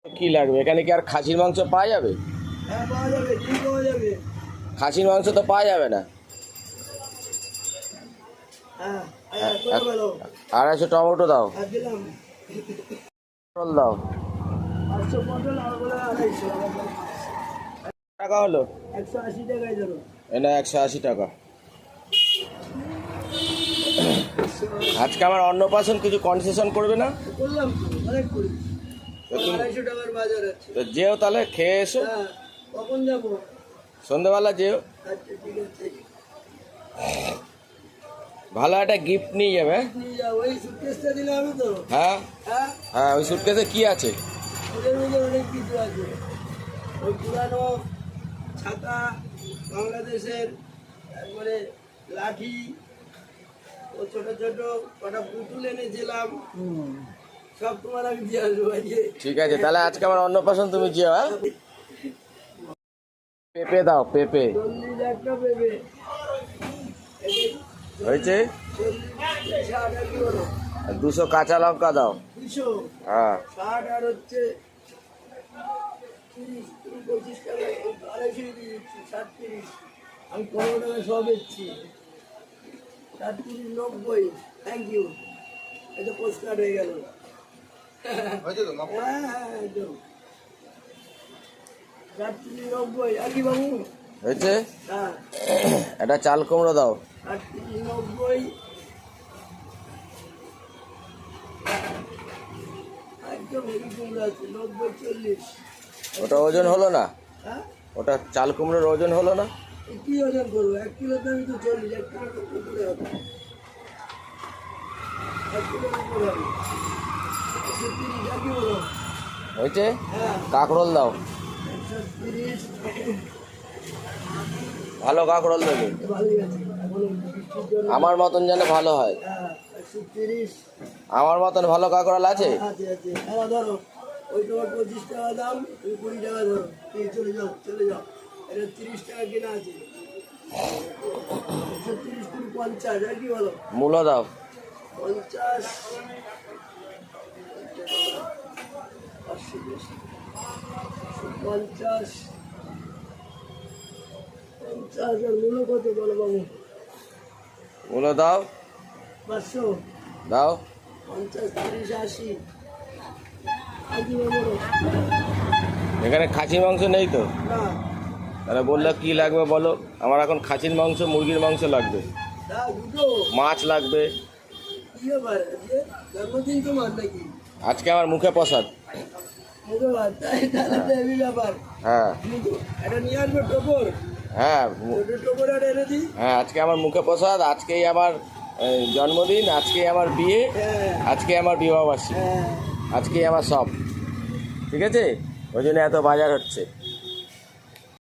কি লাগবে এখানে? কি আর খাসির মাংস পাওয়া যাবে? হ্যাঁ পাওয়া যাবে, কি পাওয়া যাবে? খাসির মাংস তো পাওয়া যাবে না। হ্যাঁ হ্যাঁ করে বলো। 250 টমেটো দাও, আর দিলাম পটল দাও। 500 পটল আর বলে 250 টাকা হলো 180 টাকায় ধরো। এটা 180 টাকা। আজকে আমার অন্নপ্রাশন, কিছু কনসেশন করবে না? করলাম তো, অনেক করি। তো তুমি 250 টাকার বাজার আছে। তো যেও তাহলে, খেয়ে এসো। হ্যাঁ কখন যাবো? সন্ধ্যাবেলা যেও। আচ্ছা ঠিক আছে, ভালো একটা গিফট নিয়ে যাবে। নিয়ে যাও। ওই সুটকেসটা দিলে হবে তো? হ্যাঁ হ্যাঁ হ্যাঁ, ওই সুটকেসে কি আছে? ওদের মধ্যে অনেক কিছু আছে। ওই পুরানো ছাতা, বাংলাদেশের, তারপরে লাঠি, ও ছোট ছোট কটা পুতুল এনেছিলাম, সব তোমার আমি দিয়ে আসবো আজকে। ঠিক আছে, তাহলে আজকে আমার অন্নপ্রাশন, তুমি যেও। হ্যাঁ, পেঁপে দাও, পেঁপে 40 একটা পেবে হয়েছে। 40 60 আর কি বলো? আর 200 কাঁচা লঙ্কা দাও। 200 হ্যাঁ 60 আর হচ্ছে 30 25 টাকা, 250 দিয়ে দিচ্ছি। 60 30 আমি 15 টাকা সব দিচ্ছি। 60 30 90। Thank you. এটা পোস্ট কার্ড হয়ে গেল। হ্যাঁ হ্যাঁ একদম। 60 30 90 আর কি বাবু? হয়েছে। হ্যাঁ একটা চাল কুমড়ো দাও। 60 30 90 একদম হেভি কুমড়ো আছে। 90 40। ওটা ওজন হলো না? হ্যাঁ ওটা চাল কুমড়োর ওজন হলো না? কি ওজন করবো? 1 কিলো দামি তো 40, 1 কিলো তো উপরে হবে। 1 কিলো উপরে হবে। 130 আর কি বলো? হয়েছে। হ্যাঁ কাঁকরোল দাও, 130 ভালো কাঁকরোল দেবে। ভালোই আছে। এখন বৃষ্টির জন্য আমার মতন যেন ভালো হয়। হ্যাঁ 130 আমার মতন ভালো কাঁকরোল আছে? আছে আছে। হ্যাঁ ধরো, ওই তোমার 25 টাকা দাম, তুমি 20 টাকা ধরো। এই চলে যাও চলে যাও। এটা 30 টাকা কেনা আছে। 130 কুড়ি 50 আর কি বলো? মূলো দাও। 50 50 আর মূল্য কত বলো বাবু? মূলো দাও। 500 দাও। 50 30 80 আর কি বলো? এখানে খাসির মাংস নেই তো? না তাহলে বললে কি লাগবে বলো? আমার এখন খাসির মাংস, মুরগির মাংস লাগবে, না দুটো। মাছ লাগবে। কি ব্যাপার আজকে? জন্মদিন তোমার নাকি? আজকে আমার মুখে প্রসাদ। বুধবার, তাই তাহলে তো হেভি ব্যাপার। হ্যাঁ এটা নিয়ে আসবে টোপর। হ্যাঁ ছোটো টোপর আর এনে দিই। হ্যাঁ, আজকে আমার মুখে প্রসাদ, আজকেই আমার জন্মদিন, আজকেই আমার বিয়ে, হ্যাঁ আজকে আমার বিবাহবার্ষিকী, হ্যাঁ আজকেই আমার সব। ঠিক আছে, ওই জন্য এত বাজার হচ্ছে।